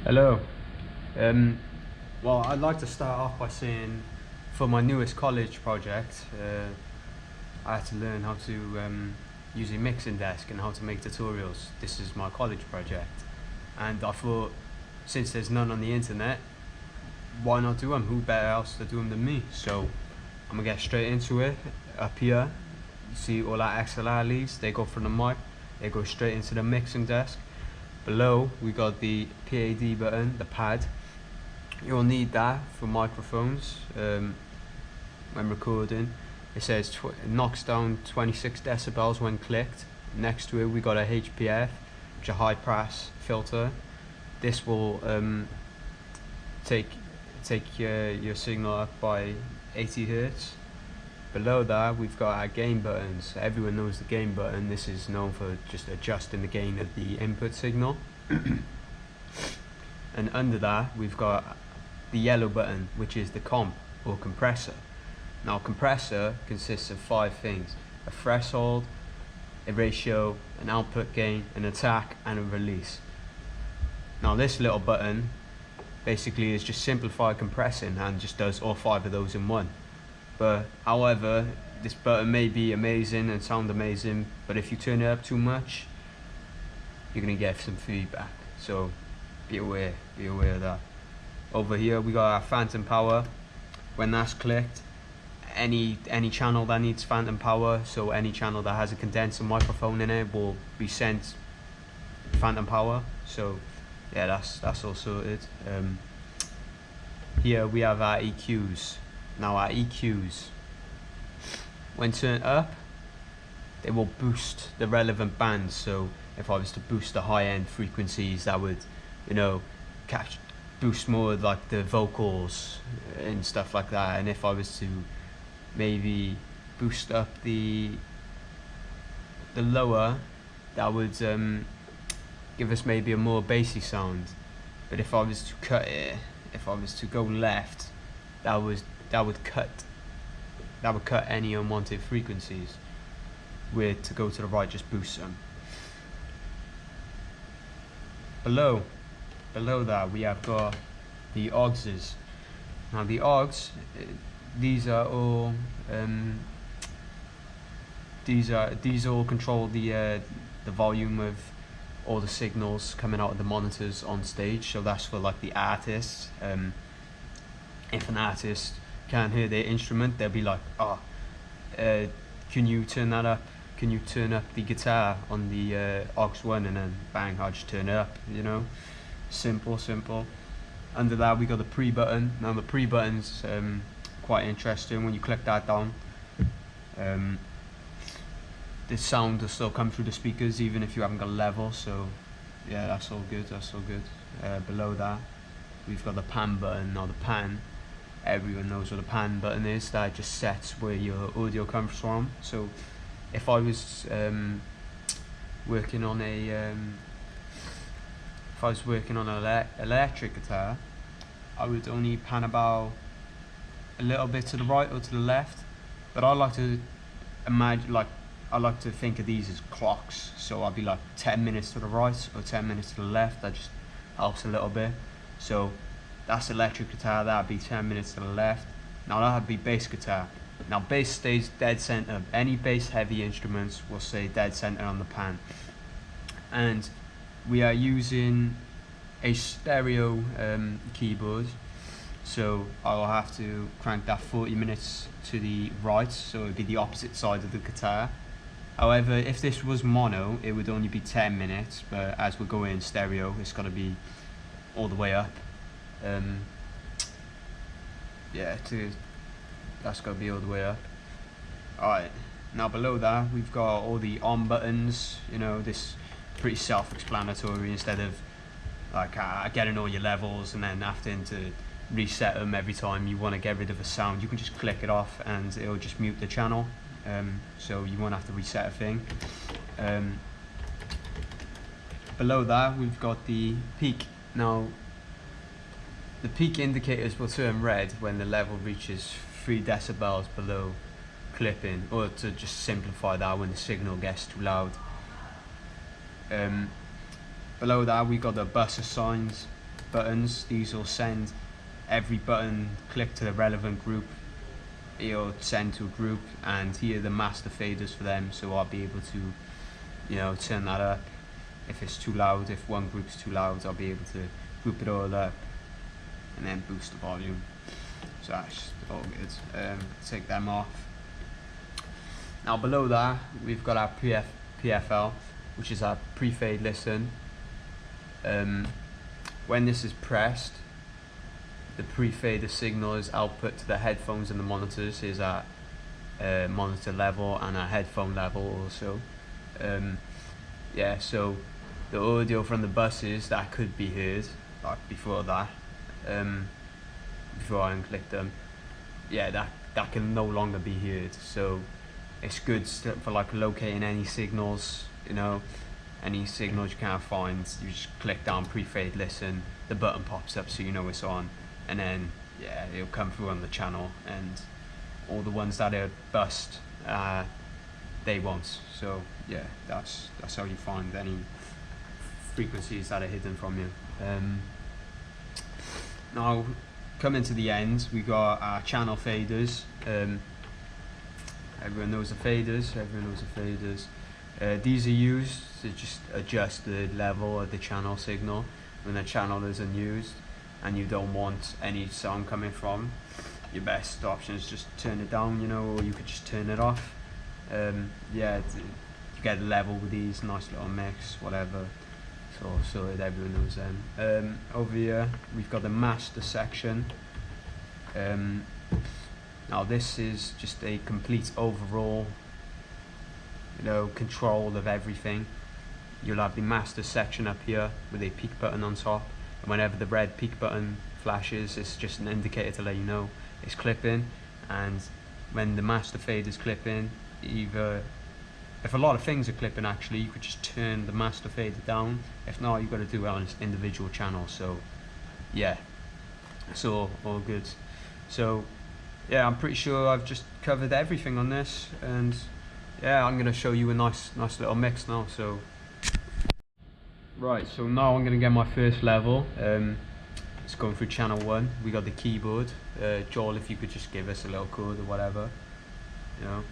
Hello. Well, I'd like to start off by saying, for my newest college project, I had to learn how to use a mixing desk and how to make tutorials. This is my college project, and I thought, since there's none on the internet, why not do them? Who better else to do them than me? So I'm gonna get straight into it. Up here, you see all our XLR leads. They go from the mic. They go straight into the mixing desk. Below we got the PAD button, the pad. You'll need that for microphones when recording. It says knocks down 26 decibels when clicked. Next to it we got a HPF, which is a high pass filter. This will take your signal up by 80 Hz. Below that we've got our gain buttons. Everyone knows the gain button. This is known for just adjusting the gain of the input signal. And under that we've got the yellow button, which is the comp or compressor. Now compressor consists of 5 things: a threshold, a ratio, an output gain, an attack, and a release. Now this little button basically is just simplified compressing and just does all 5 of those in one. But however, this button may be amazing and sound amazing, but if you turn it up too much, you're gonna get some feedback. So be aware of that. Over here we got our phantom power. When that's clicked, any channel that needs phantom power, so any channel that has a condenser microphone in it, will be sent phantom power. So yeah, that's all sorted. Here we have our EQs. Now our EQs, when turned up, they will boost the relevant bands. So if I was to boost the high-end frequencies, that would, boost more like the vocals and stuff like that. And if I was to maybe boost up the lower, that would give us maybe a more bassy sound. But if I was to cut it, if I was to go left, that would cut any unwanted frequencies. Where to go to the right just boosts them. Below that we have got the AUXes. Now the AUX, these all control the volume of all the signals coming out of the monitors on stage. So that's for like the artists. If an artist can't hear their instrument, they'll be like, can you turn that up? Can you turn up the guitar on the aux 1? And then bang, I'll just turn it up, simple. Under that we got the pre button. Now the pre button's quite interesting. When you click that down, the sound will still come through the speakers even if you haven't got a level. So yeah, that's all good. Below that we've got the pan button. Now the pan, everyone knows what the pan button is. That just sets where your audio comes from. So if I was working on an electric guitar, I would only pan about a little bit to the right or to the left. But I like to imagine, I like to think of these as clocks. So I'd be like 10 minutes to the right or 10 minutes to the left. That just helps a little bit. So that's electric guitar, that'd be 10 minutes to the left. Now that'd be bass guitar. Now bass stays dead center. Any bass heavy instruments will stay dead center on the pan. And we are using a stereo keyboard. So I'll have to crank that 40 minutes to the right, so it would be the opposite side of the guitar. However, if this was mono, it would only be 10 minutes, but as we're going stereo, it's got to be all the way up. That's got to be all the way up. Alright, now below that we've got all the on buttons. This pretty self-explanatory. Instead of like getting all your levels and then having to reset them every time you want to get rid of a sound, you can just click it off and it'll just mute the channel. So you won't have to reset a thing. Below that we've got the peak. Now the peak indicators will turn red when the level reaches 3 decibels below clipping, or to just simplify that, when the signal gets too loud. Below that we got the buzzer signs. buttons. These will send every button click to the relevant group. It'll send to a group, and here are the master faders for them, so I'll be able to, you know, turn that up if it's too loud. If one group's too loud, I'll be able to group it all up and then boost the volume. So that's all good. Take them off. Now below that we've got our PFL, which is our pre-fade listen. When this is pressed, the pre-fader signal is output to the headphones and the monitors. Here's our monitor level and our headphone level also. Yeah, so the audio from the buses that could be heard, like before that, before I unclick them, yeah, that can no longer be heard. So it's good for like locating any signals, you know, any signals you can't find. You just click down pre-fade listen, the button pops up so you know it's on, and then yeah, it'll come through on the channel, and all the ones that are bust, they won't. So yeah, that's how you find any frequencies that are hidden from you. Now coming to the end, we got our channel faders. Everyone knows the faders. These are used to just adjust the level of the channel signal when the channel isn't used and you don't want any sound coming from. Your best option is just turn it down, you know, or you could just turn it off. Yeah, you get a level with these, nice little mix, whatever. So everyone knows them. Over here we've got the master section. Now this is just a complete overall, you know, control of everything. You'll have the master section up here with a peak button on top, and whenever the red peak button flashes, it's just an indicator to let you know it's clipping. And when the master fade is clipping, either if a lot of things are clipping, actually you could just turn the master fader down. If not, you've got to do it on its individual channel. So yeah, it's all good. So yeah, I'm pretty sure I've just covered everything on this, and yeah, I'm gonna show you a nice little mix now. So right, so now I'm gonna get my first level. It's going through channel 1. We got the keyboard. Joel, if you could just give us a little code or whatever, you know.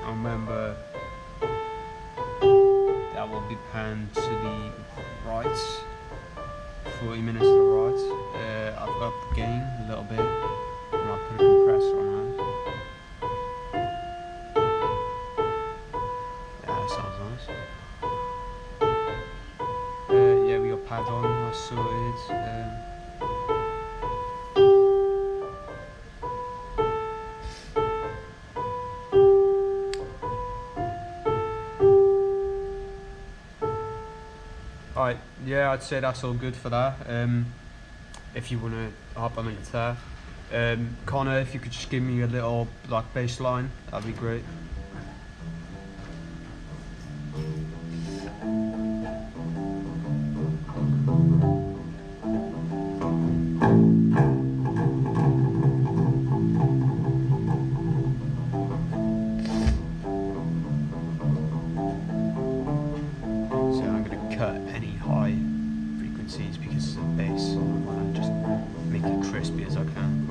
Remember, that will be panned to the right, 40 minutes to the right. I've upped the gain a little bit, and I'll put a compressor on that. Yeah, that sounds nice. Yeah, we got pad on, that's sorted. Alright, yeah, I'd say that's all good for that. If you want to hop on the guitar, Connor, if you could just give me a little like bass line, that'd be great. Cut any high frequencies because it's a bass. I want to just make it crispy as I can.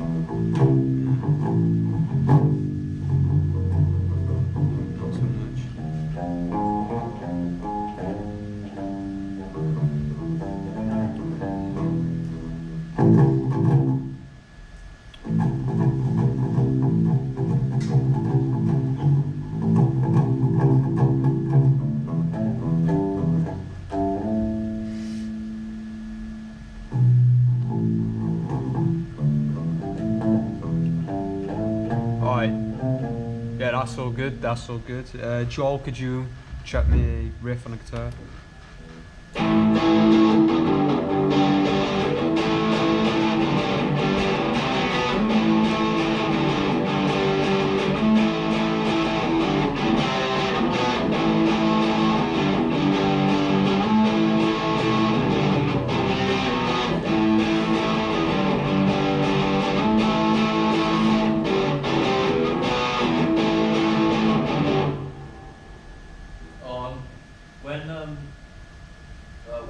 Not too much. Yeah, that's all good, that's all good. Joel, could you chuck me a riff on the guitar?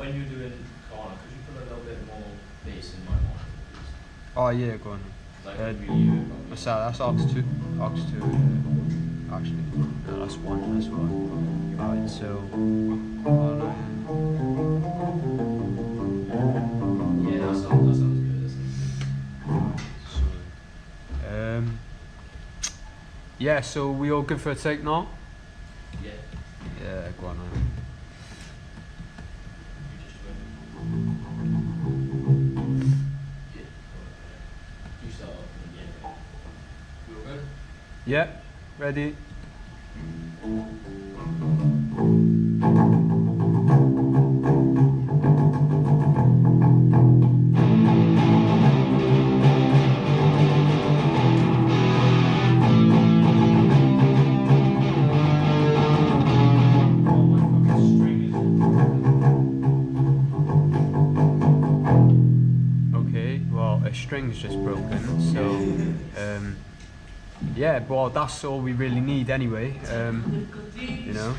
when you're doing corner, could you put a little bit more bass in my monitor, please? Oh yeah, go on. Because I can really hear it properly. What's that? That's aux2. Aux2. Actually, no, that's one. That's one. Right. So. Yeah, that sounds good. That sounds good. So, yeah. So we all good for a take now? Yeah. Yeah. Go on. You just went. Yeah. You start off and then yeah. You all good? Yeah. Ready. Okay, well, a string's just broken, so yeah, well, that's all we really need anyway, you know.